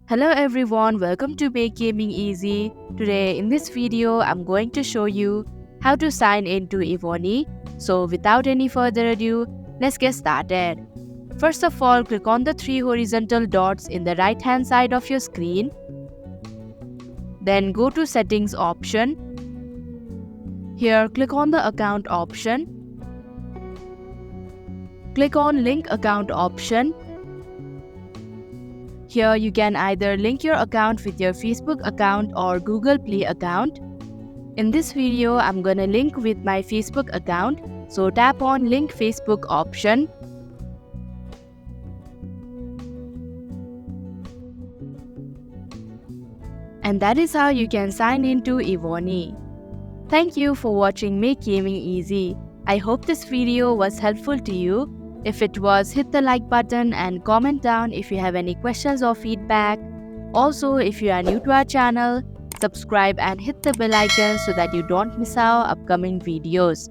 Hello everyone, welcome to Make Gaming Easy. Today in this video, I'm going to show you how to sign into Evony. So without any further ado, let's get started. First of all, click on the three horizontal dots in the right hand side of your screen. Then go to settings option. Here click on the account option. Click on link account option. Here you can either link your account with your Facebook account or Google Play account. In this video, I'm gonna link with my Facebook account, so tap on link Facebook option. And that is how you can sign into Evony. Thank you for watching Make Gaming Easy. I hope this video was helpful to you. If it was, hit the like button and comment down if you have any questions or feedback. Also, if you are new to our channel, subscribe and hit the bell icon so that you don't miss our upcoming videos.